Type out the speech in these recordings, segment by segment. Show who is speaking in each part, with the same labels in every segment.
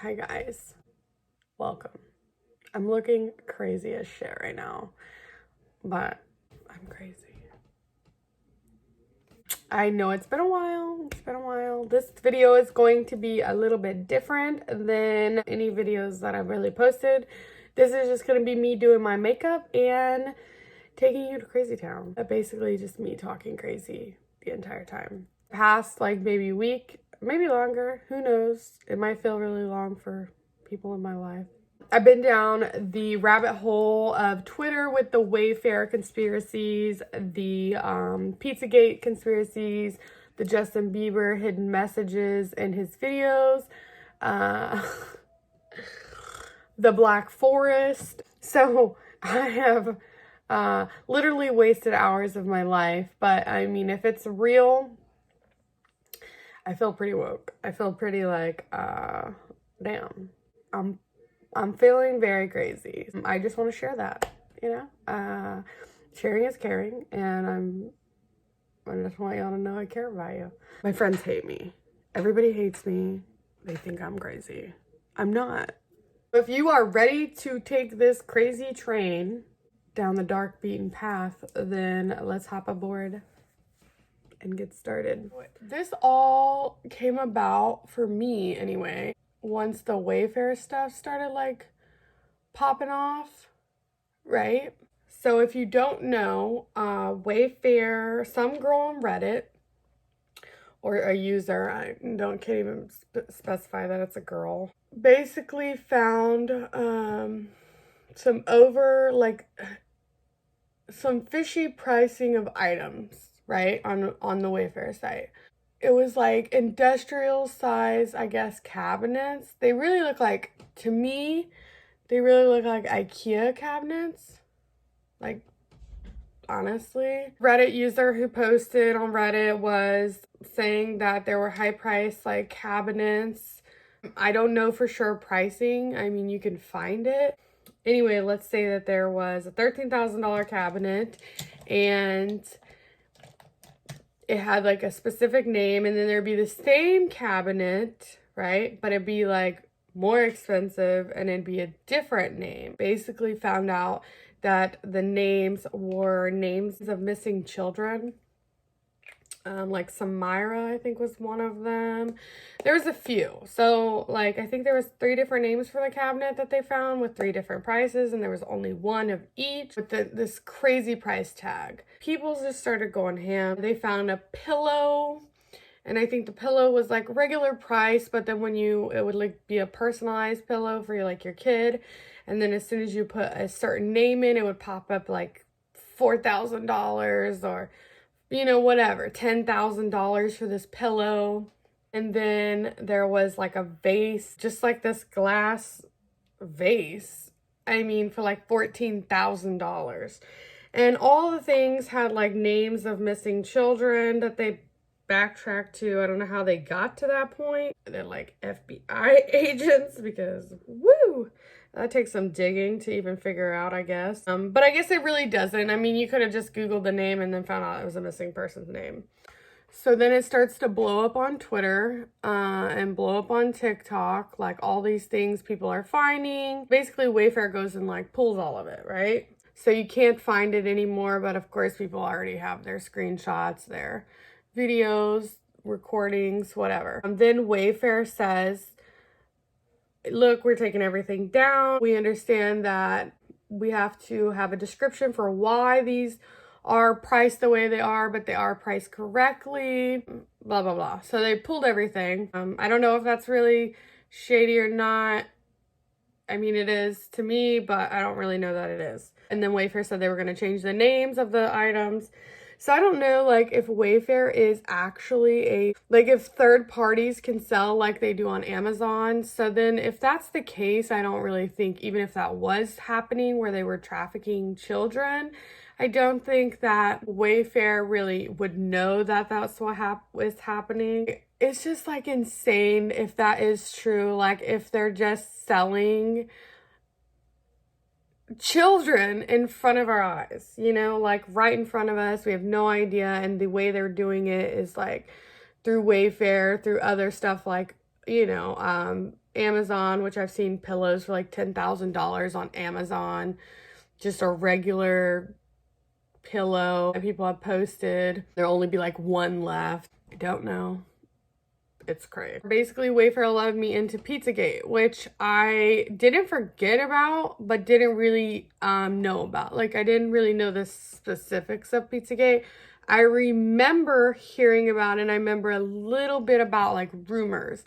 Speaker 1: Hi guys, welcome. I'm looking crazy as shit right now, but I'm crazy. I know it's been a while. This video is going to be a little bit different than any videos that I've really posted. This is just gonna be me doing my makeup and taking you to Crazy Town. Basically just me talking crazy the entire time. Past like maybe a week, maybe longer, who knows? It might feel really long for people in my life. I've been down the rabbit hole of Twitter with the Wayfair conspiracies, the Pizzagate conspiracies, the Justin Bieber hidden messages in his videos, the Black Forest. So I have literally wasted hours of my life, but I mean, if it's real, I feel pretty woke. I feel pretty like, damn, I'm feeling very crazy. I just want to share that, you know? Sharing is caring, and I just want y'all to know I care about you. My friends hate me. Everybody hates me. They think I'm crazy. I'm not. If you are ready to take this crazy train down the dark beaten path, then let's hop aboard and get started. This all came about, for me anyway, once the Wayfair stuff started like popping off, right? So if you don't know, Wayfair, some girl on Reddit, or a user, can't even specify that it's a girl, basically found some fishy pricing of items, right, on the Wayfair site. It was like industrial size, I guess, cabinets. They really look like, to me, they really look like IKEA cabinets. Like, honestly. Reddit user who posted on Reddit was saying that there were high price like cabinets. I don't know for sure pricing. I mean, you can find it. Anyway, let's say that there was a $13,000 cabinet and it had like a specific name, and then there'd be the same cabinet, right? But it'd be like more expensive and it'd be a different name. Basically found out that the names were names of missing children. Like Samira, I think, was one of them. There was a few. So, like, I think there was 3 different names for the cabinet that they found with 3 different prices, and there was only one of each with this crazy price tag. People just started going ham. They found a pillow, and I think the pillow was like regular price, but then it would like be a personalized pillow for your kid, and then as soon as you put a certain name in, it would pop up like $4,000 or, you know, whatever, $10,000 for this pillow. And then there was like a vase, just like this glass vase, I mean, for like $14,000. And all the things had like names of missing children that they backtracked to. I don't know how they got to that point. They're like FBI agents, because woo, that takes some digging to even figure out, I guess. But I guess it really doesn't. I mean, you could have just Googled the name and then found out it was a missing person's name. So then it starts to blow up on Twitter and blow up on TikTok. Like, all these things people are finding. Basically, Wayfair goes and like pulls all of it, right? So you can't find it anymore. But of course, people already have their screenshots, their videos, recordings, whatever. Then Wayfair says, look, we're taking everything down. We understand that we have to have a description for why these are priced the way they are, but they are priced correctly, blah, blah, blah. So they pulled everything. I don't know if that's really shady or not. I mean, it is to me, but I don't really know that it is. And then Wayfair said they were going to change the names of the items. So I don't know, like, if Wayfair is actually if third parties can sell like they do on Amazon. So then if that's the case, I don't really think, even if that was happening where they were trafficking children, I don't think that Wayfair really would know that that's what is happening. It's just like insane if that is true. Like, if they're just selling children in front of our eyes, you know, like right in front of us. We have no idea. And the way they're doing it is like through Wayfair, through other stuff like, you know, Amazon, which I've seen pillows for like $10,000 on Amazon, just a regular pillow. And people have posted there'll only be like one left. I don't know. It's crazy. Basically, Wayfair led me into Pizzagate, which I didn't forget about, but didn't really know about. Like, I didn't really know the specifics of Pizzagate. I remember hearing about it, and I remember a little bit about like rumors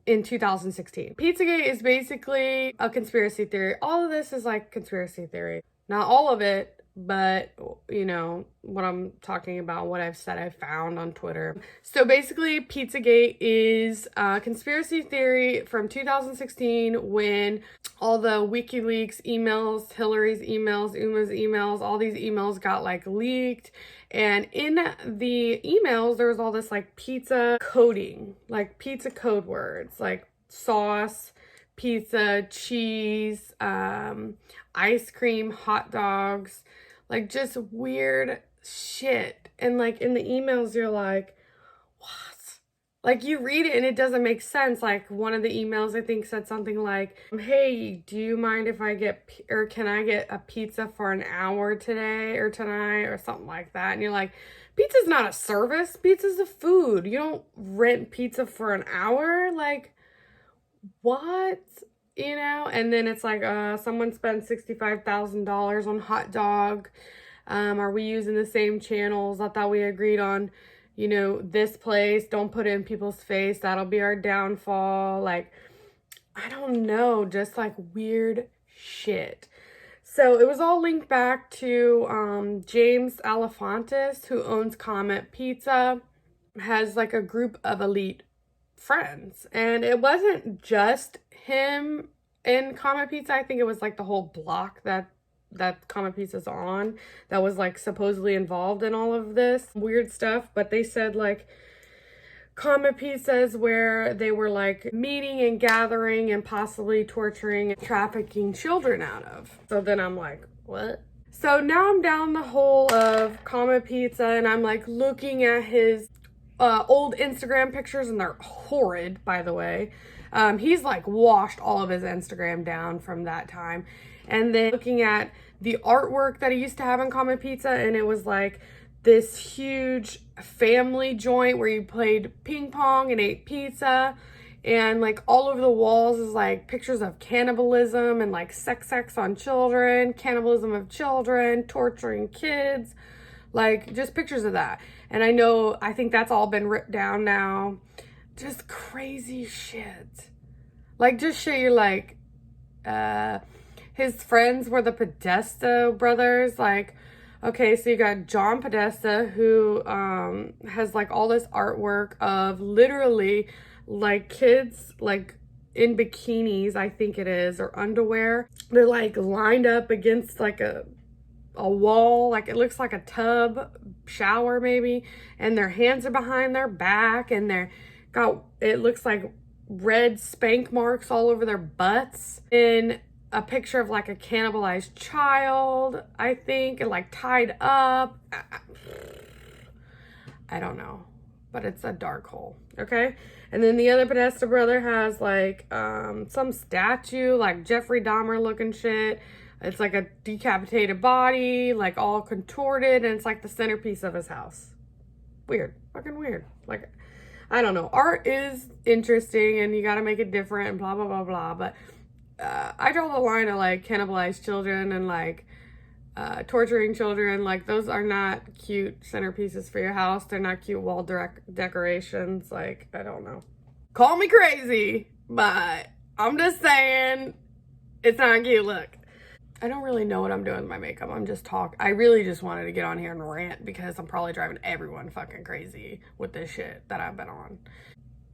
Speaker 1: in 2016. Pizzagate is basically a conspiracy theory. All of this is like conspiracy theory. Not all of it, but you know what I'm talking about, what I've said I found on Twitter. So basically, Pizzagate is a conspiracy theory from 2016 when all the WikiLeaks emails, Hillary's emails, Uma's emails, all these emails got like leaked. And in the emails, there was all this like pizza coding, like pizza code words, like sauce, pizza, cheese, ice cream, hot dogs, like just weird shit. And like in the emails, you're like, what? Like you read it and it doesn't make sense. Like one of the emails I think said something like, hey, do you mind if I get, or can I get a pizza for an hour today or tonight or something like that? And you're like, pizza's not a service. Pizza's a food. You don't rent pizza for an hour. Like what? You know? And then it's like, someone spent $65,000 on hot dog. Are we using the same channels? I thought we agreed on, you know, this place, don't put it in people's face. That'll be our downfall. Like, I don't know, just like weird shit. So it was all linked back to James Alefantis, who owns Comet Pizza, has like a group of elite friends. And it wasn't just him in Comet Pizza. I think it was like the whole block that Comet Pizza's on that was like supposedly involved in all of this weird stuff. But they said like Comet Pizza's where they were like meeting and gathering and possibly torturing and trafficking children out of. So then I'm like, what? So now I'm down the hole of Comet Pizza and I'm like looking at his old Instagram pictures, and they're horrid, by the way. He's like washed all of his Instagram down from that time. And then looking at the artwork that he used to have on Comet Pizza, and it was like this huge family joint where you played ping pong and ate pizza, and like all over the walls is like pictures of cannibalism and like sex on children, cannibalism of children, torturing kids, like just pictures of that. And I think that's all been ripped down now. Just crazy shit. Like just shit you're like, his friends were the Podesta brothers. Like, okay, so you got John Podesta, who has like all this artwork of literally like kids like in bikinis, I think it is, or underwear. They're like lined up against like a wall, like it looks like a tub shower maybe, and their hands are behind their back, and it looks like red spank marks all over their butts. In a picture of like a cannibalized child, I think, and like tied up. I don't know, but it's a dark hole. Okay. And then the other Podesta brother has like some statue, like Jeffrey Dahmer looking shit. It's like a decapitated body, like all contorted, and it's like the centerpiece of his house. Weird. Fucking weird. Like, I don't know. Art is interesting and you gotta make it different and blah, blah, blah, blah. But I draw the line of like cannibalized children and like torturing children. Like, those are not cute centerpieces for your house. They're not cute wall decorations. Like, I don't know. Call me crazy, but I'm just saying it's not a cute look. I don't really know what I'm doing with my makeup. I'm just talking. I really just wanted to get on here and rant because I'm probably driving everyone fucking crazy with this shit that I've been on.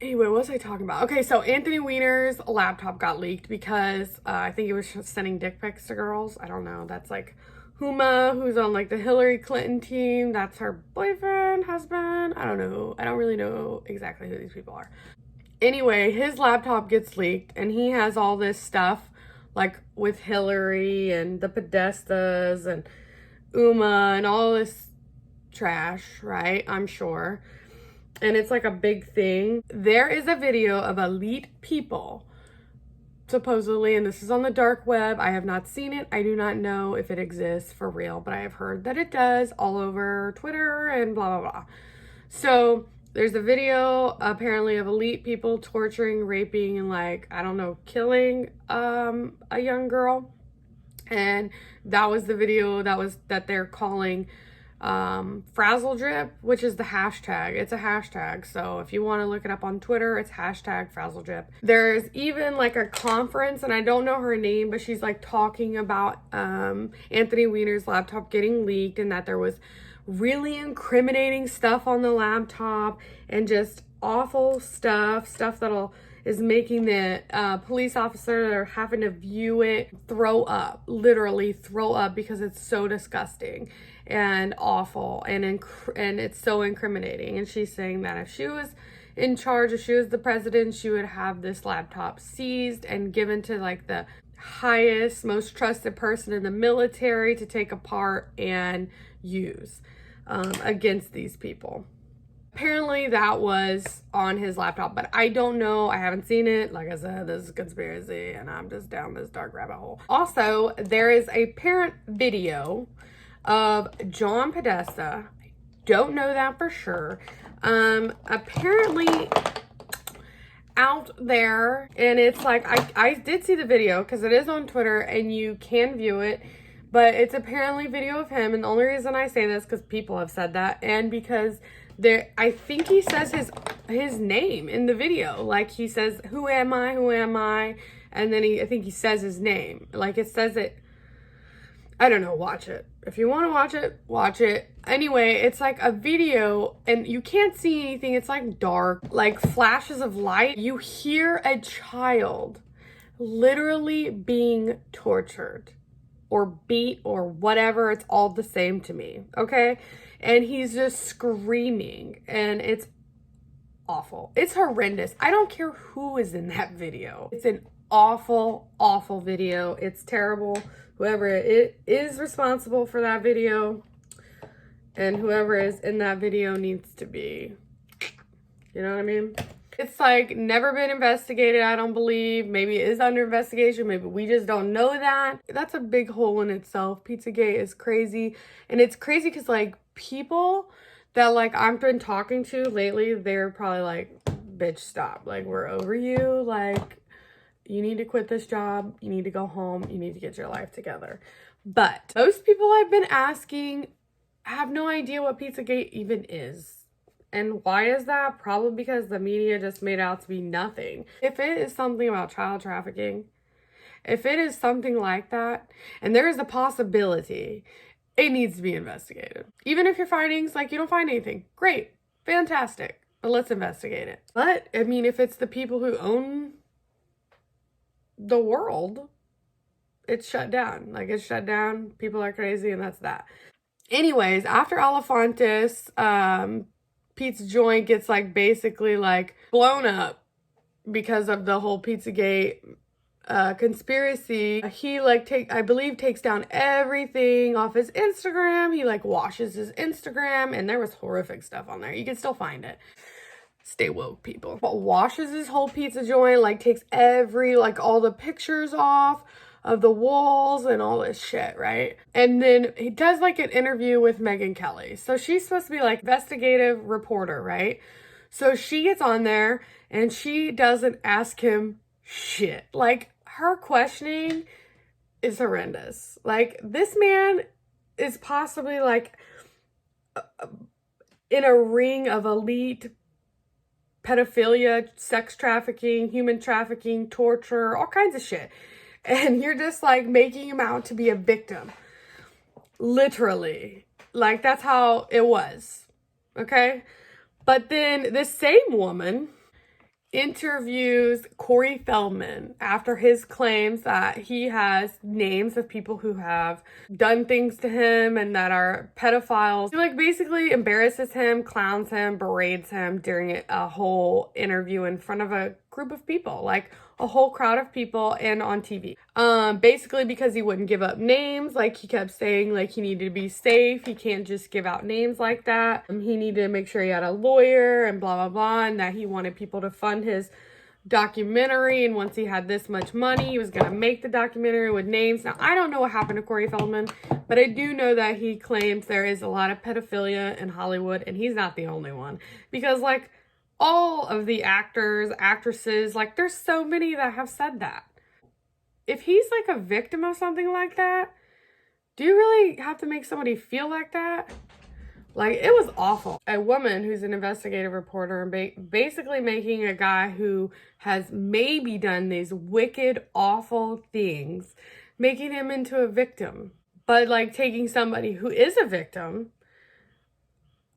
Speaker 1: Anyway, what was I talking about? Okay, so Anthony Weiner's laptop got leaked because I think he was sending dick pics to girls. I don't know. That's like Huma, who's on like the Hillary Clinton team. That's her boyfriend, husband. I don't know. I don't really know exactly who these people are. Anyway, his laptop gets leaked and he has all this stuff like with Hillary and the Podestas and Uma and all this trash, right? I'm sure. And it's like a big thing. There is a video of elite people supposedly, and this is on the dark web. I have not seen it. I do not know if it exists for real, but I have heard that it does all over Twitter and blah, blah, blah. So there's a video apparently of elite people torturing, raping, and like, I don't know, killing a young girl. And that was the video that they're calling frazzle drip, which is the hashtag. It's a hashtag. So if you want to look it up on Twitter, it's hashtag frazzle drip. There's even like a conference, and I don't know her name, but she's like talking about Anthony Weiner's laptop getting leaked, and that there was really incriminating stuff on the laptop and just awful stuff that is making the police officer that are having to view it literally throw up, because it's so disgusting and awful, and it's so incriminating. And she's saying that if she was in charge, if she was the president, she would have this laptop seized and given to like the highest, most trusted person in the military to take apart and use against these people. Apparently that was on his laptop, but I don't know. I haven't seen it. Like I said, this is a conspiracy, and I'm just down this dark rabbit hole. Also, there is a parent video of John Podesta. I don't know that for sure. Apparently out there, and it's like, I did see the video because it is on Twitter and you can view it, but it's apparently video of him. And the only reason I say this because people have said that, and because I think he says his name in the video. Like he says, who am I? And then I think he says his name. Like it says it. I don't know, watch it. If you want to watch it, watch it. Anyway, it's like a video and you can't see anything. It's like dark, like flashes of light. You hear a child literally being tortured or beat or whatever. It's all the same to me, okay? And he's just screaming, and it's awful. It's horrendous. I don't care who is in that video. It's an awful, awful video. It's terrible. Whoever it is responsible for that video and whoever is in that video needs to be, you know what I mean? It's like never been investigated, I don't believe. Maybe it is under investigation. Maybe we just don't know that. That's a big hole in itself. Pizzagate is crazy. And it's crazy because like people that like I've been talking to lately, they're probably like, bitch, stop. Like, we're over you. Like, you need to quit this job. You need to go home. You need to get your life together. But most people I've been asking have no idea what Pizzagate even is. And why is that? Probably because the media just made out to be nothing. If it is something about child trafficking, if it is something like that, and there is a possibility, it needs to be investigated. Even if your findings, like, you don't find anything, great, fantastic, but let's investigate it. But, I mean, if it's the people who own the world, it's shut down. Like, it's shut down, people are crazy, and that's that. Anyways, after Elefantis, Pete's joint gets like basically like blown up because of the whole Pizzagate conspiracy. He like I believe takes down everything off his Instagram. He like washes his Instagram, and there was horrific stuff on there. You can still find it. Stay woke, people. But washes his whole pizza joint, like takes all the pictures off of the walls and all this shit, right? And then he does like an interview with Megyn Kelly. So she's supposed to be like investigative reporter, right? So she gets on there and she doesn't ask him shit. Like, her questioning is horrendous. Like, this man is possibly like in a ring of elite pedophilia, sex trafficking, human trafficking, torture, all kinds of shit. And you're just like making him out to be a victim. Literally. Like, that's how it was. Okay? But then this same woman interviews Corey Feldman after his claims that he has names of people who have done things to him and that are pedophiles. She like basically embarrasses him, clowns him, berates him during a whole interview in front of a group of people, like a whole crowd of people, and on TV. Basically because he wouldn't give up names. Like, he kept saying like he needed to be safe. He can't just give out names like that. He needed to make sure he had a lawyer and blah, blah, blah. And that he wanted people to fund his documentary, and once he had this much money, he was going to make the documentary with names. Now, I don't know what happened to Corey Feldman, but I do know that he claims there is a lot of pedophilia in Hollywood, and he's not the only one. Because, like, all of the actors, actresses, like, there's so many that have said that. If he's, like, a victim of something like that, do you really have to make somebody feel like that? Like, it was awful. A woman who's an investigative reporter and basically making a guy who has maybe done these wicked, awful things, making him into a victim. But, like, taking somebody who is a victim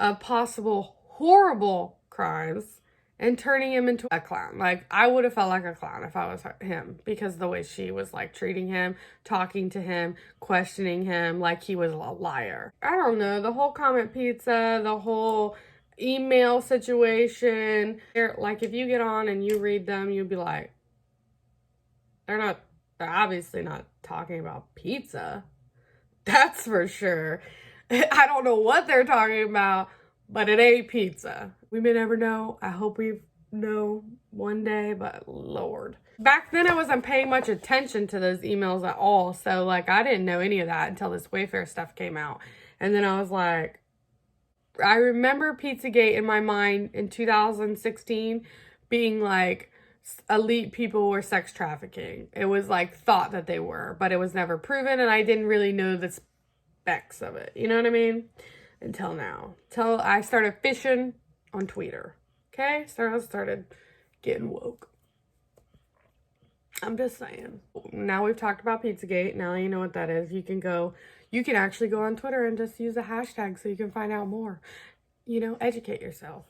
Speaker 1: of possible horrible crimes and turning him into a clown. Like, I would have felt like a clown if I was him, because the way she was, like, treating him, talking to him, questioning him like he was a liar. I don't know, the whole Comet Pizza, the whole email situation, like, if you get on and you read them, you'd be like, they're obviously not talking about pizza. That's for sure. I don't know what they're talking about, but it ain't pizza. We may never know. I hope we know one day, but Lord. Back then, I wasn't paying much attention to those emails at all. So, like, I didn't know any of that until this Wayfair stuff came out. And then I was like, I remember Pizzagate in my mind in 2016 being like, elite people were sex trafficking. It was like thought that they were, but it was never proven, and I didn't really know the specs of it. You know what I mean? Until now. Till I started fishing on Twitter. Okay? So I started getting woke. I'm just saying. Now we've talked about Pizzagate. Now you know what that is. You can actually go on Twitter and just use a hashtag so you can find out more. You know, educate yourself.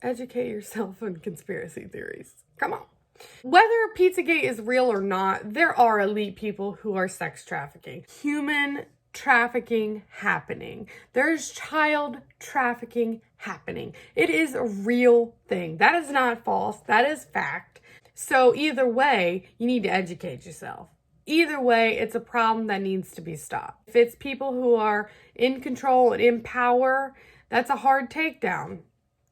Speaker 1: Educate yourself on conspiracy theories. Come on. Whether Pizzagate is real or not, there are elite people who are sex trafficking. Human trafficking happening. There's child trafficking happening. It is a real thing. That is not false. That is fact. So either way, you need to educate yourself. Either way, it's a problem that needs to be stopped. If it's people who are in control and in power, that's a hard takedown.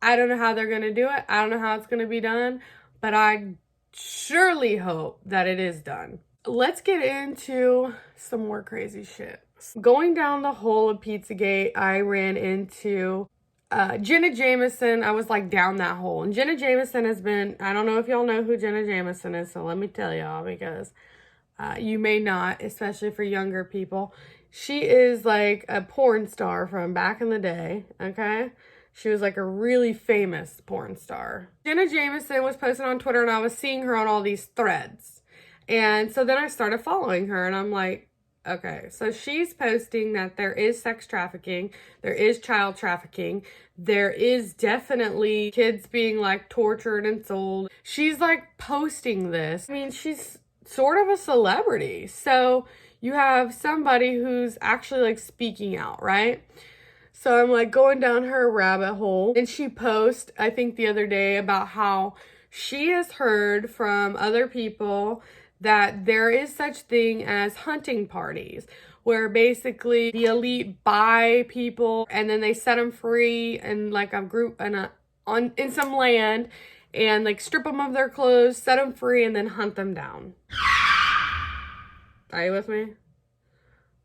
Speaker 1: I don't know how they're going to do it. I don't know how it's going to be done, but I surely hope that it is done. Let's get into some more crazy shit. Going down the hole of Pizzagate, I ran into Jenna Jameson. I was like down that hole. And Jenna Jameson has been, I don't know if y'all know who Jenna Jameson is, so let me tell y'all, because you may not, especially for younger people. She is like a porn star from back in the day, okay? She was like a really famous porn star. Jenna Jameson was posted on Twitter, and I was seeing her on all these threads. And so then I started following her, and I'm like, okay, so she's posting that there is sex trafficking, there is child trafficking, there is definitely kids being like tortured and sold. She's like posting this. I mean, she's sort of a celebrity. So you have somebody who's actually like speaking out, right? So I'm like going down her rabbit hole, and she posted, I think the other day, about how she has heard from other people that there is such thing as hunting parties, where basically the elite buy people and then they set them free in like a group in some land, and like strip them of their clothes, set them free, and then hunt them down. Are you with me?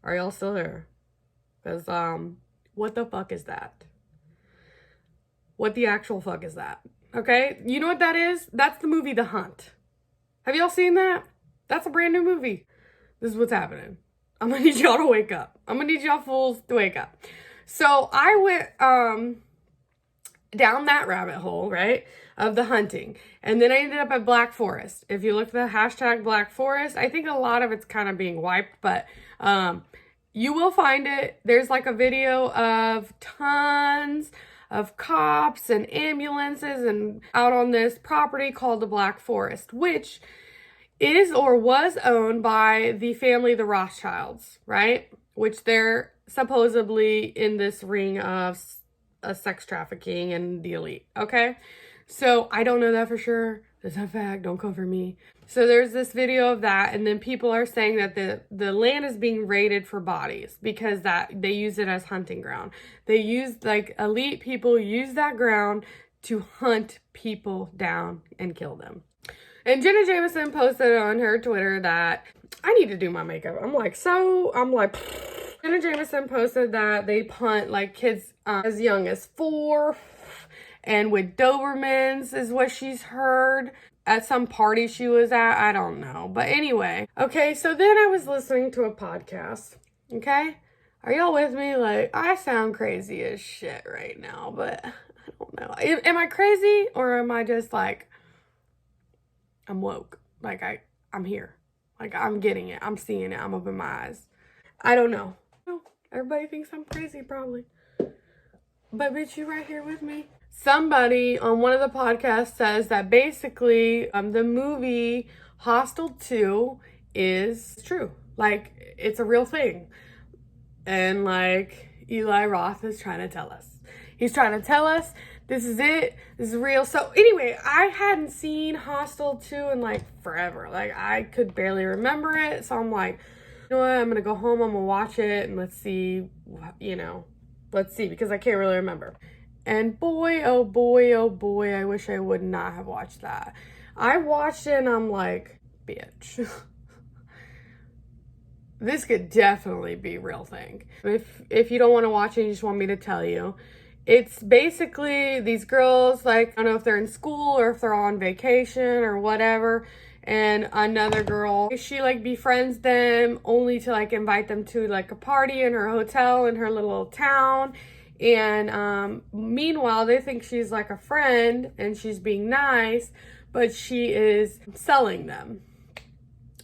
Speaker 1: Are y'all still here? Because what the fuck is that? What the actual fuck is that? Okay, you know what that is? That's the movie The Hunt. Have y'all seen that? That's a brand new movie. This is what's happening. I'm gonna need y'all to wake up. I'm gonna need y'all fools to wake up. So I went down that rabbit hole, right, of the hunting. And then I ended up at Black Forest. If you look at the hashtag Black Forest, I think a lot of it's kind of being wiped, but you will find it. There's like a video of tons of cops and ambulances and out on this property called the Black Forest, which is or was owned by the family, the Rothschilds, right? Which they're supposedly in this ring of sex trafficking and the elite, okay? So I don't know that for sure. That's a fact. Don't come for me. So there's this video of that, and then people are saying that the land is being raided for bodies because that they use it as hunting ground. They use, like, elite people use that ground to hunt people down and kill them. And Jenna Jameson posted on her Twitter that I need to do my makeup. I'm like, Jenna Jameson posted that they punt like kids as young as 4, and with Dobermans is what she's heard at some party she was at. I don't know. But anyway, okay, so then I was listening to a podcast, okay? Are y'all with me? Like, I sound crazy as shit right now, but I don't know. Am I crazy, or am I just like, I'm woke? Like, I'm here. Like, I'm getting it. I'm seeing it. I'm opening my eyes. I don't know. Everybody thinks I'm crazy, probably. But bitch, you right here with me. Somebody on one of the podcasts says that basically the movie Hostel 2 is true. Like, it's a real thing. And like, Eli Roth is trying to tell us. He's trying to tell us this is it. This is real. So anyway, I hadn't seen Hostel 2 in like forever. Like, I could barely remember it. So I'm like, you know what? I'm going to go home. I'm going to watch it and let's see, let's see, because I can't really remember. And boy, oh boy, oh boy, I wish I would not have watched that. I watched it and I'm like, bitch. This could definitely be a real thing. If you don't want to watch it, you just want me to tell you. It's basically these girls, like, I don't know if they're in school or if they're on vacation or whatever. And another girl, she like befriends them only to like invite them to like a party in her hotel in her little town. And meanwhile, they think she's like a friend and she's being nice, but she is selling them.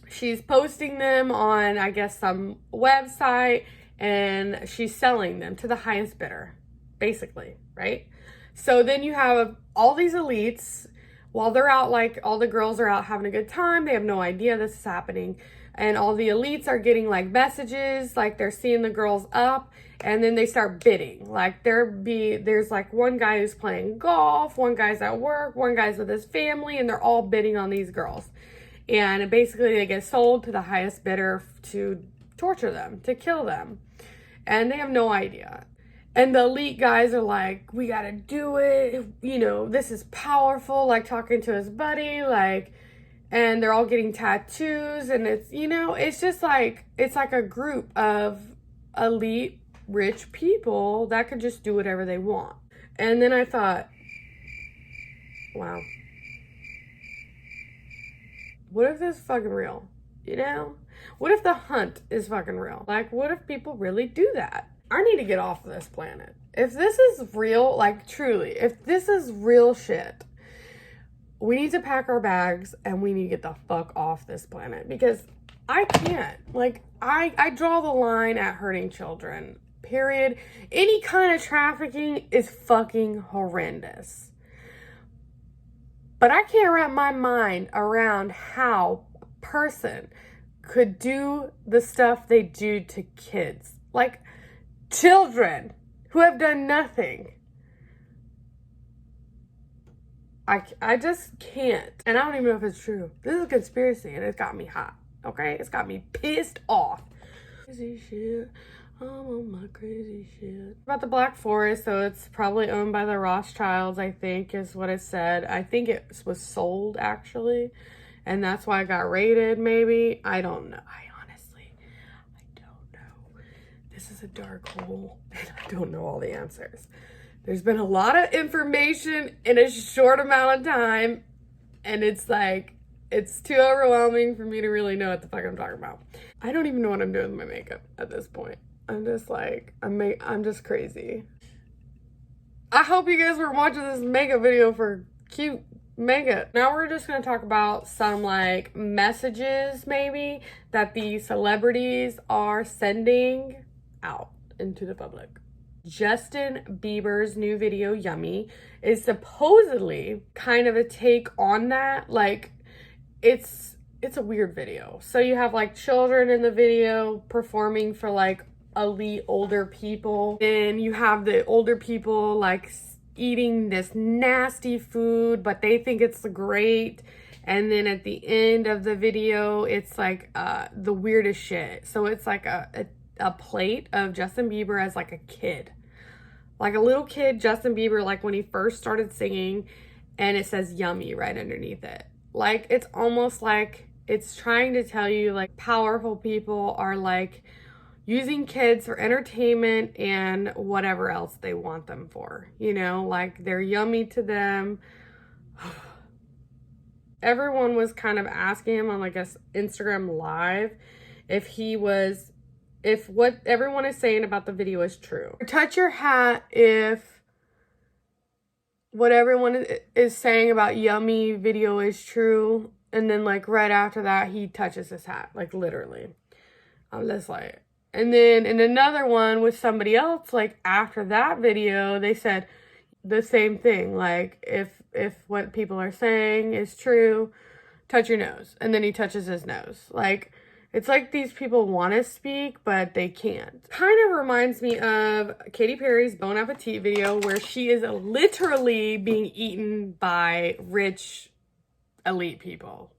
Speaker 1: She's posting them on, I guess, some website, and she's selling them to the highest bidder, basically, right? So then you have all these elites, while they're out, like, all the girls are out having a good time. They have no idea this is happening. And all the elites are getting, like, messages, like, they're seeing the girls up, and then they start bidding. Like, there's, like, one guy who's playing golf, one guy's at work, one guy's with his family, and they're all bidding on these girls. And basically they get sold to the highest bidder to torture them, to kill them. And they have no idea. And the elite guys are like, we gotta do it. This is powerful. Like, talking to his buddy, like, and they're all getting tattoos. And it's, it's just like, it's like a group of elite rich people that could just do whatever they want. And then I thought, wow. What if this is fucking real? What if the hunt is fucking real? Like, what if people really do that? I need to get off of this planet. If this is real, like, truly, if this is real shit, we need to pack our bags and we need to get the fuck off this planet, because I can't. Like, I draw the line at hurting children, period. Any kind of trafficking is fucking horrendous. But I can't wrap my mind around how a person could do the stuff they do to kids. Like, children who have done nothing. I just can't. And I don't even know if it's true. This is a conspiracy and it's got me hot. Okay? It's got me pissed off. Crazy shit. I'm on my crazy shit. About the Black Forest, so it's probably owned by the Rothschilds, I think, is what it said. I think it was sold, actually, and that's why it got raided, maybe. I don't know. I don't know. This is a dark hole, and I don't know all the answers. There's been a lot of information in a short amount of time, and it's like, it's too overwhelming for me to really know what the fuck I'm talking about. I don't even know what I'm doing with my makeup at this point. I'm just like, I'm just crazy. I hope you guys were watching this makeup video for cute makeup. Now we're just going to talk about some like messages maybe that the celebrities are sending out into the public. Justin Bieber's new video, Yummy, is supposedly kind of a take on that. Like, it's a weird video. So you have like children in the video performing for like elite older people, and you have the older people like eating this nasty food, but they think it's great. And then at the end of the video, it's like the weirdest shit. So it's like a plate of Justin Bieber as like a kid, like a little kid Justin Bieber, like when he first started singing, and it says Yummy right underneath it. Like, it's almost like it's trying to tell you, like, powerful people are, like, using kids for entertainment and whatever else they want them for. You know, like, they're yummy to them. Everyone was kind of asking him on, like, a Instagram live if what everyone is saying about the video is true. Touch your hat if what everyone is saying about Yummy video is true. And then, like, right after that, he touches his hat, like, literally. I'm just like, and then in another one with somebody else, like, after that video, they said the same thing. Like, if what people are saying is true, touch your nose. And then he touches his nose. Like, it's like these people want to speak, but they can't. Kind of reminds me of Katy Perry's Bon Appetit video where she is literally being eaten by rich elite people.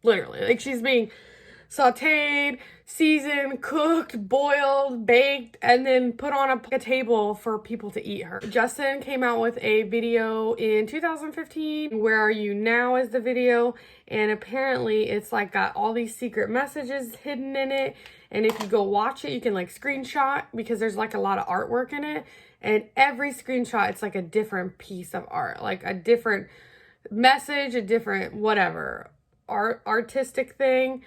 Speaker 1: Literally. Like, she's being sauteed, seasoned, cooked, boiled, baked, and then put on a table for people to eat her. Justin came out with a video in 2015. Where Are You Now is the video. And apparently it's like got all these secret messages hidden in it. And if you go watch it, you can like screenshot because there's like a lot of artwork in it. And every screenshot, it's like a different piece of art, like a different message, a different whatever, artistic thing.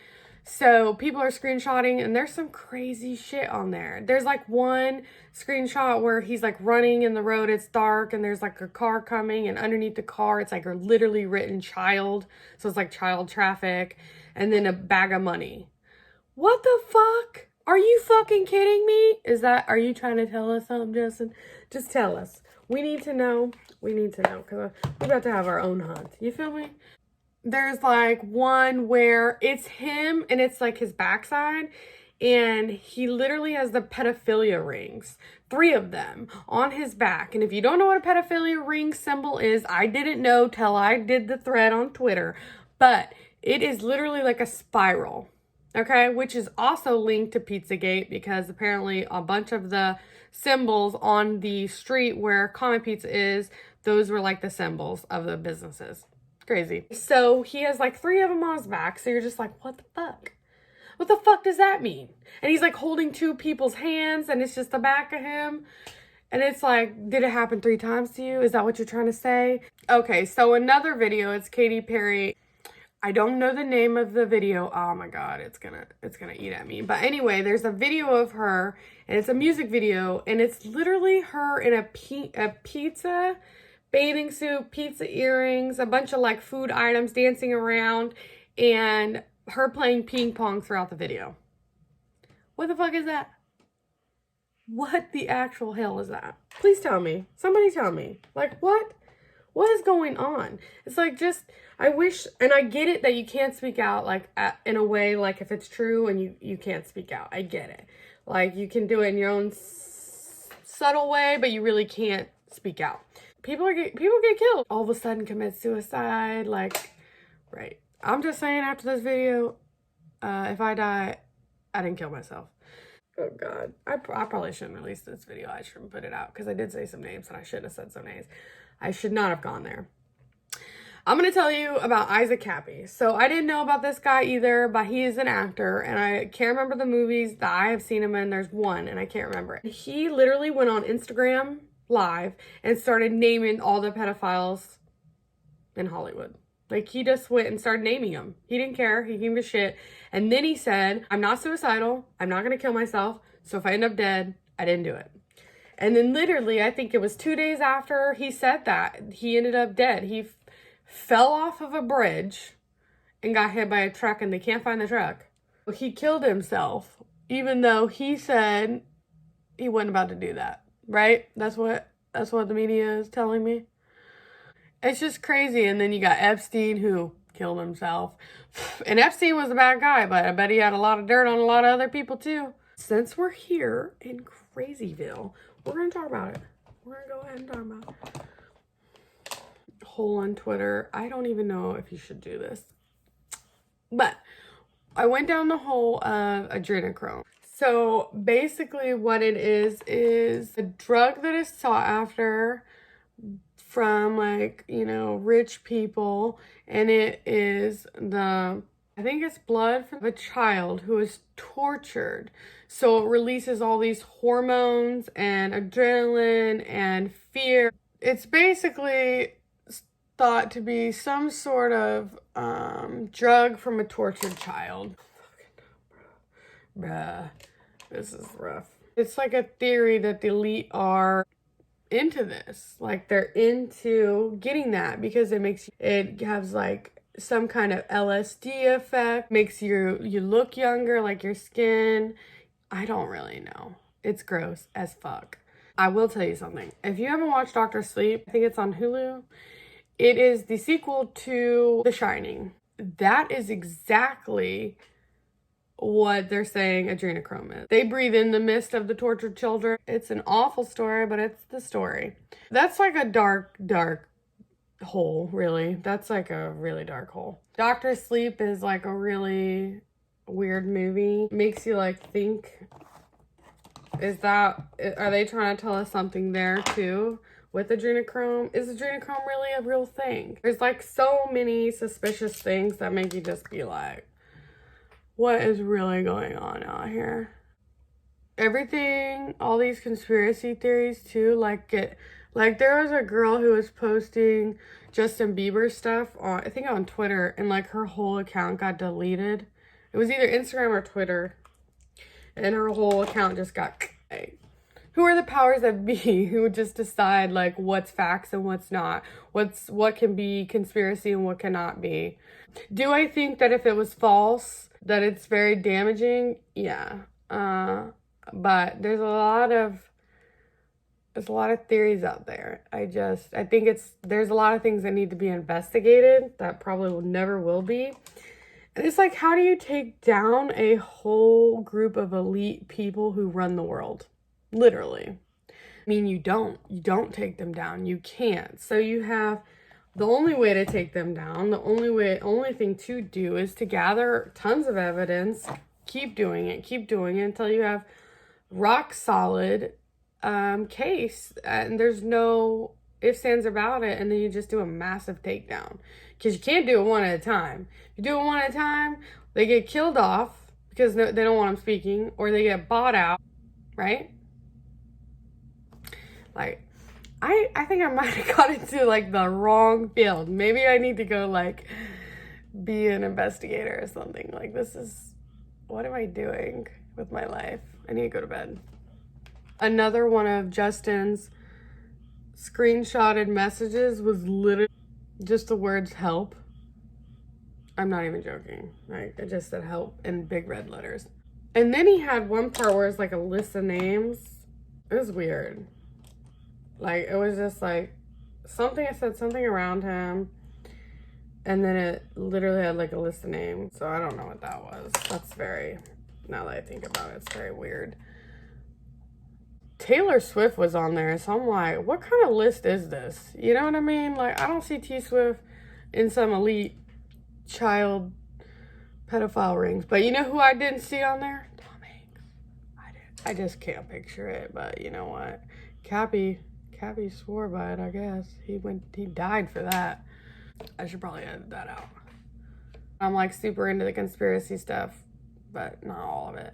Speaker 1: So people are screenshotting and there's some crazy shit on there. There's like one screenshot where he's like running in the road, it's dark, and there's like a car coming, and underneath the car it's like literally written child. So it's like child traffic, and then a bag of money. What the fuck? Are you fucking kidding me? Are you trying to tell us something, Justin? Just tell us. We need to know. We need to know because we're about to have our own hunt. You feel me? There's like one where it's him and it's like his backside, and he literally has the pedophilia rings, 3 of them on his back. And if you don't know what a pedophilia ring symbol is, I didn't know till I did the thread on Twitter, but it is literally like a spiral, okay? Which is also linked to Pizzagate because apparently a bunch of the symbols on the street where Comet Pizza is, those were like the symbols of the businesses. Crazy. So he has like 3 of them on his back. So you're just like, what the fuck? What the fuck does that mean? And he's like holding 2 people's hands and it's just the back of him. And it's like, did it happen 3 times to you? Is that what you're trying to say? Okay, so another video, it's Katy Perry. I don't know the name of the video. Oh my God, it's gonna eat at me. But anyway, there's a video of her and it's a music video and it's literally her in a pizza bathing suit, pizza earrings, a bunch of like food items, dancing around, and her playing ping pong throughout the video. What the fuck is that? What the actual hell is that? Please tell me. Somebody tell me. Like, what? What is going on? It's like, just, I wish, and I get it that you can't speak out, like, in a way, like, if it's true and you can't speak out. I get it. Like, you can do it in your own subtle way, but you really can't speak out. People get killed. All of a sudden commit suicide. Like, right. I'm just saying after this video, if I die, I didn't kill myself. Oh God. I probably shouldn't release this video. I shouldn't put it out because I did say some names and I should have said some names. I should not have gone there. I'm going to tell you about Isaac Cappy. So I didn't know about this guy either, but he is an actor and I can't remember the movies that I have seen him in. There's one and I can't remember it. He literally went on Instagram Live and started naming all the pedophiles in Hollywood. Like, he just went and started naming them. He didn't care. He gave a shit. And then he said, I'm not suicidal. I'm not going to kill myself. So if I end up dead, I didn't do it. And then literally, I think it was 2 days after he said that, he ended up dead. He fell off of a bridge and got hit by a truck and they can't find the truck. He killed himself, even though he said he wasn't about to do that. Right? That's what the media is telling me. It's just crazy. And then you got Epstein, who killed himself. And Epstein was a bad guy, but I bet he had a lot of dirt on a lot of other people too. Since we're here in Crazyville, we're going to talk about it. We're going to go ahead and talk about it. Hole on Twitter. I don't even know if you should do this. But I went down the hole of adrenochrome. So basically what it is a drug that is sought after from like, you know, rich people, and it is I think it's blood from a child who is tortured. So it releases all these hormones and adrenaline and fear. It's basically thought to be some sort of drug from a tortured child. Bruh, this is rough. It's like a theory that the elite are into this. Like they're into getting that because it has like some kind of LSD effect, makes you look younger, like your skin. I don't really know. It's gross as fuck. I will tell you something. If you haven't watched Doctor Sleep, I think it's on Hulu. It is the sequel to The Shining. That is exactly what they're saying adrenochrome is. They breathe in the mist of the tortured children. It's an awful story, but it's the story. That's like a dark, dark hole, really. That's like a really dark hole. Doctor Sleep is like a really weird movie. Makes you like think, are they trying to tell us something there too? With adrenochrome? Is adrenochrome really a real thing? There's like so many suspicious things that make you just be like, what is really going on out here? Everything, all these conspiracy theories too, like there was a girl who was posting Justin Bieber stuff on, I think on Twitter, and like her whole account got deleted. It was either Instagram or Twitter, and her whole account just got, who are the powers that be who just decide like what's facts and what's not, what can be conspiracy and what cannot be? Do I think that if it was false, that it's very damaging? Yeah. But there's a lot of theories out there. I think there's a lot of things that need to be investigated that probably never will be. And it's like, how do you take down a whole group of elite people who run the world? Literally. I mean, you don't take them down. You can't. So you have the only way to take them down, the only thing to do is to gather tons of evidence, keep doing it until you have rock solid case, and there's no ifs, ands about it, and then you just do a massive takedown. Because you can't do it one at a time. If you do it one at a time, they get killed off because they don't want them speaking, or they get bought out, right? Like, I think I might have got into like the wrong field. Maybe I need to go like be an investigator or something. Like, what am I doing with my life? I need to go to bed. Another one of Justin's screenshotted messages was literally just the words help. I'm not even joking. Like, it just said help in big red letters. And then he had one part where it's like a list of names. It was weird. Like, it was just like it said something around him, and then it literally had like a list of names. So I don't know what that was. Now that I think about it, it's very weird. Taylor Swift was on there, so I'm like, what kind of list is this? You know what I mean? Like, I don't see T Swift in some elite child pedophile rings. But you know who I didn't see on there? Tom Hanks. I just can't picture it, but you know what? Cappy swore by it, I guess. He died for that. I should probably edit that out. I'm like super into the conspiracy stuff, but not all of it.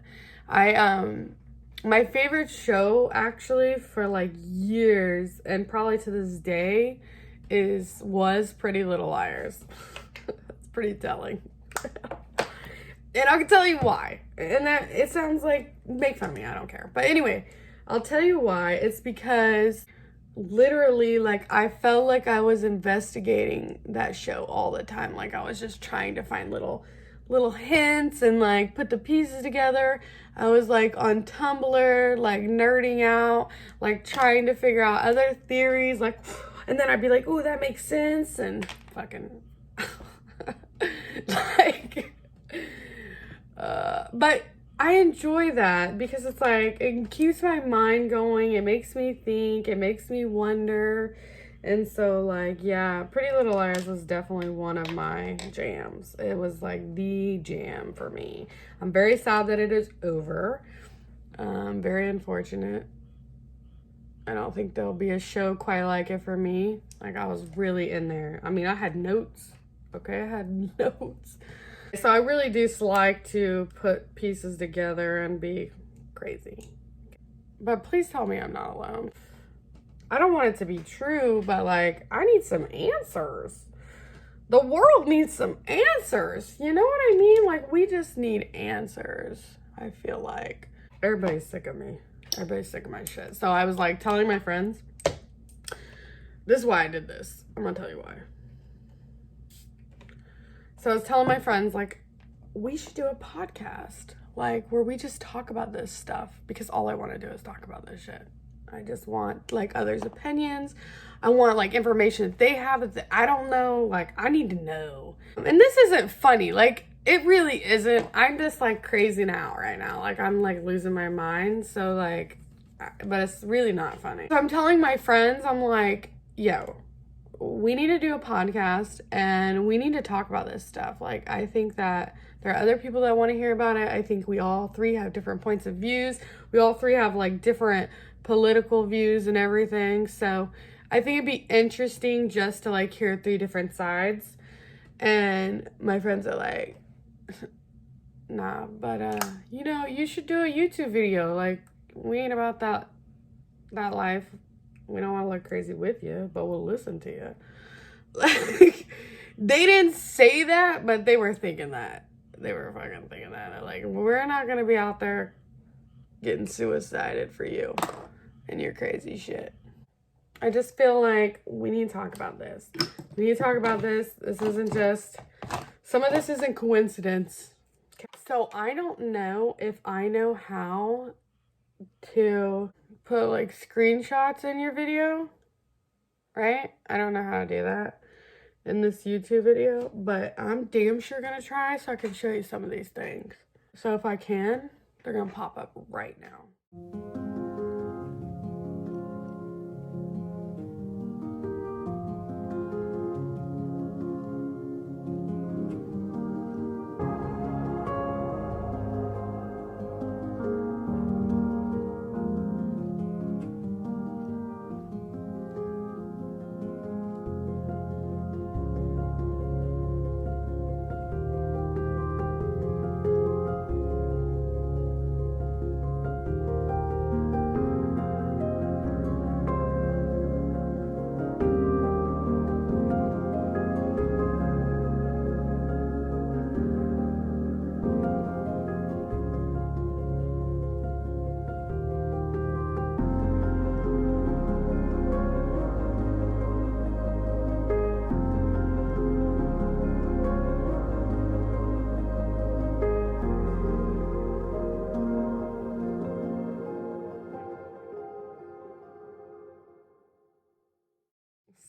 Speaker 1: My favorite show actually for like years and probably to this day was Pretty Little Liars. It's pretty telling. And I can tell you why. And that it sounds like make fun of me, I don't care. But anyway, I'll tell you why. It's because literally, like, I felt like I was investigating that show all the time. Like, I was just trying to find little hints and like put the pieces together. I was like on Tumblr, like nerding out, like trying to figure out other theories, like, and then I'd be like, oh, that makes sense, and fucking like but I enjoy that because it's like, it keeps my mind going, it makes me think, it makes me wonder. And so, like, yeah, Pretty Little Liars was definitely one of my jams. It was like the jam for me. I'm very sad that it is over. Very unfortunate. I don't think there'll be a show quite like it for me. Like, I was really in there. I mean, I had notes. Okay, I had notes. So I really do like to put pieces together and be crazy. But please tell me I'm not alone. I don't want it to be true, but like, I need some answers. The world needs some answers. You know what I mean? Like, we just need answers. I feel like everybody's sick of me. Everybody's sick of my shit. So I was like telling my friends, this is why I did this. I'm gonna tell you why. So I was telling my friends, like, we should do a podcast, like, where we just talk about this stuff, because all I want to do is talk about this shit. I just want, like, others' opinions. I want, like, information that they have that I don't know. Like, I need to know. And this isn't funny. Like, it really isn't. I'm just, like, crazing out right now. Like, I'm, like, losing my mind. So, like, but it's really not funny. So I'm telling my friends, I'm like, yo, we need to do a podcast and we need to talk about this stuff. Like, I think that there are other people that want to hear about it. I think we all three have different points of views. We all three have, like, different political views and everything. So I think it'd be interesting just to, like, hear 3 different sides. And my friends are like, nah, but you know, you should do a YouTube video. Like, we ain't about that life. We don't want to look crazy with you, but we'll listen to you. Like, they didn't say that, but they were thinking that. They were fucking thinking that. They're like, we're not going to be out there getting suicided for you and your crazy shit. I just feel like we need to talk about this. We need to talk about this. This isn't just, some of this isn't coincidence. So I don't know if I know how to put, like, screenshots in your video, right? I don't know how to do that in this YouTube video, but I'm damn sure gonna try so I can show you some of these things. So if I can, they're gonna pop up right now.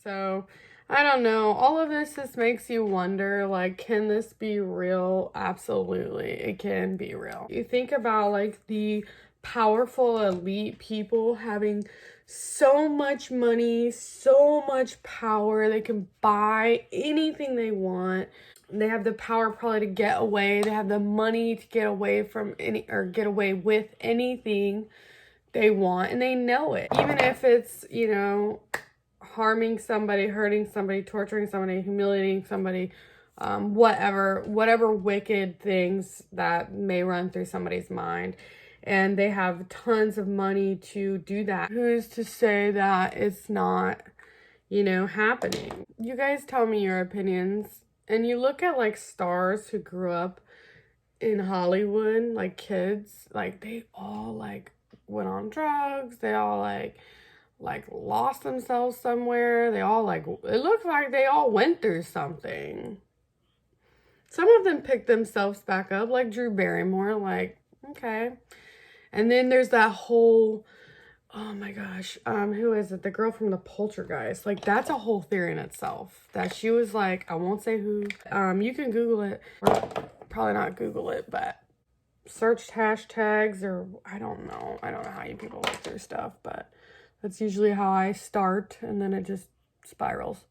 Speaker 1: So, I don't know. All of this just makes you wonder, like, can this be real? Absolutely, it can be real. You think about, like, the powerful elite people having so much money, so much power. They can buy anything they want. They have the power probably to get away. They have the money to get away from any, or get away with anything they want, and they know it. Even if it's, you know, harming somebody, hurting somebody, torturing somebody, humiliating somebody, whatever wicked things that may run through somebody's mind. And they have tons of money to do that. Who's to say that it's not, you know, happening? You guys tell me your opinions. And you look at, like, stars who grew up in Hollywood, like kids, like, they all, like, went on drugs. They all, like lost themselves somewhere. They all, like, it looks like they all went through something. Some of them picked themselves back up, like Drew Barrymore, like, okay. And then there's that whole, oh my gosh, who is it? The girl from the Poltergeist. Like, that's a whole theory in itself. That she was, like, I won't say who. You can Google it, or probably not Google it, but search hashtags, or I don't know how you people look through stuff, but that's usually how I start, and then it just spirals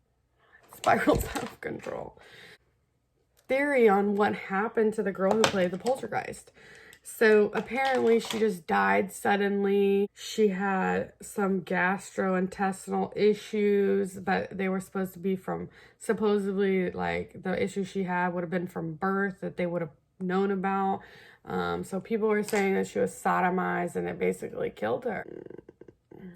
Speaker 1: out of control. Theory on what happened to the girl who played the Poltergeist. So apparently she just died suddenly. She had some gastrointestinal issues, but they were supposed to be from, supposedly, like, the issue she had would have been from birth that they would have known about. So people were saying that she was sodomized and it basically killed her.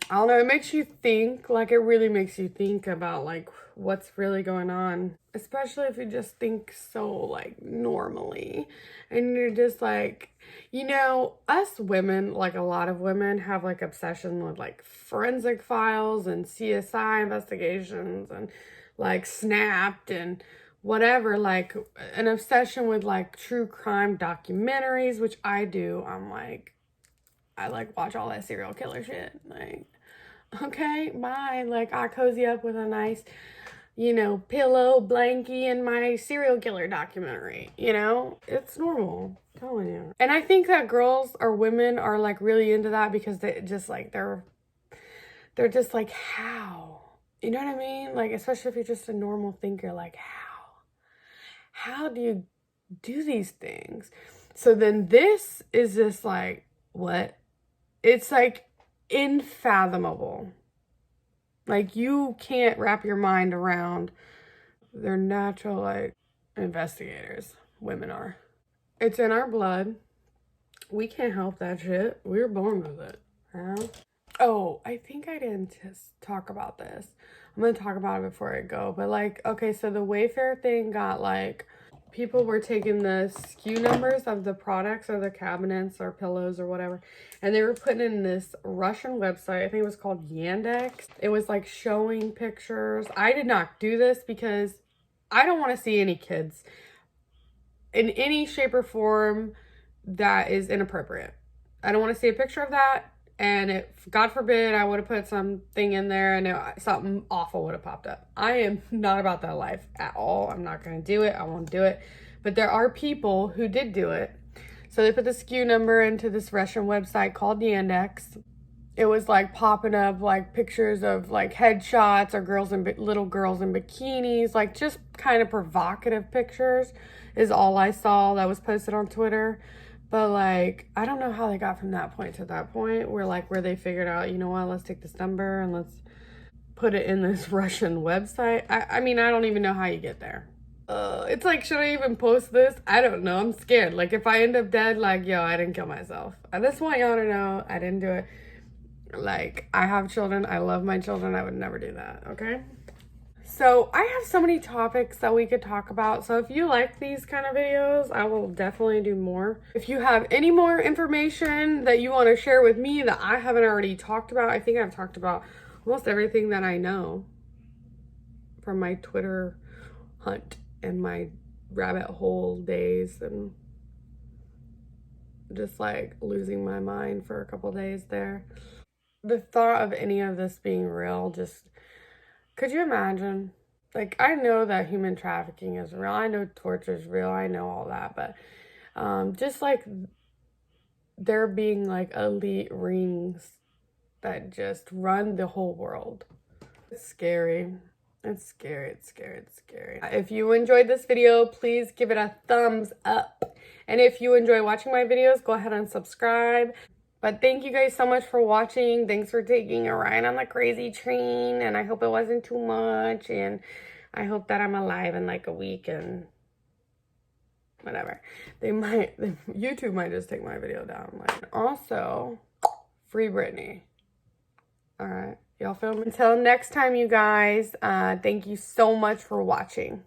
Speaker 1: I don't know, it makes you think, like, it really makes you think about, like, what's really going on. Especially if you just think so, like, normally. And you're just like, you know, us women, like, a lot of women have, like, obsession with, like, forensic files and CSI investigations and, like, Snapped and whatever. Like, an obsession with, like, true crime documentaries, which I do. I, like, watch all that serial killer shit. Like, okay, bye. Like, I cozy up with a nice, you know, pillow, blankie, and my serial killer documentary. You know, it's normal. I'm telling you. And I think that girls or women are, like, really into that because they just, like, they're just like, how? You know what I mean? Like, especially if you're just a normal thinker, like, how? How do you do these things? So then this is just like, what? It's like unfathomable. Like, you can't wrap your mind around. They're natural, like, investigators. Women are. It's in our blood. We can't help that shit. We were born with it. You know? Oh, I think I didn't just talk about this. I'm gonna talk about it before I go. But, like, okay, so the Wayfair thing got, like, people were taking the SKU numbers of the products or the cabinets or pillows or whatever, and they were putting in this Russian website. I think it was called Yandex. It was, like, showing pictures. I did not do this because I don't want to see any kids in any shape or form that is inappropriate. I don't want to see a picture of that. And if, God forbid, I would have put something in there and something awful would have popped up. I am not about that life at all. I'm not going to do it. I won't do it. But there are people who did do it. So they put the SKU number into this Russian website called Yandex. It was, like, popping up, like, pictures of, like, headshots or little girls in bikinis. Like, just kind of provocative pictures is all I saw that was posted on Twitter. But, like, I don't know how they got from that point to that point where they figured out, you know what, let's take this number and let's put it in this Russian website. I mean, I don't even know how you get there. It's like, should I even post this? I don't know. I'm scared. Like, if I end up dead, like, yo, I didn't kill myself. I just want y'all to know I didn't do it. Like, I have children. I love my children. I would never do that, okay? So I have so many topics that we could talk about. So if you like these kind of videos, I will definitely do more. If you have any more information that you want to share with me that I haven't already talked about, I think I've talked about almost everything that I know from my Twitter hunt and my rabbit hole days and just, like, losing my mind for a couple days there. The thought of any of this being real just... Could you imagine? Like, I know that human trafficking is real. I know torture is real. I know all that. But just, like, there being, like, elite rings that just run the whole world. It's scary. It's scary. It's scary. It's scary. If you enjoyed this video, please give it a thumbs up. And if you enjoy watching my videos, go ahead and subscribe. But thank you guys so much for watching. Thanks for taking a ride on the crazy train. And I hope it wasn't too much. And I hope that I'm alive in, like, a week and whatever. YouTube might just take my video down. Like, also, free Britney. All right. Y'all feel me? Until next time, you guys. Thank you so much for watching.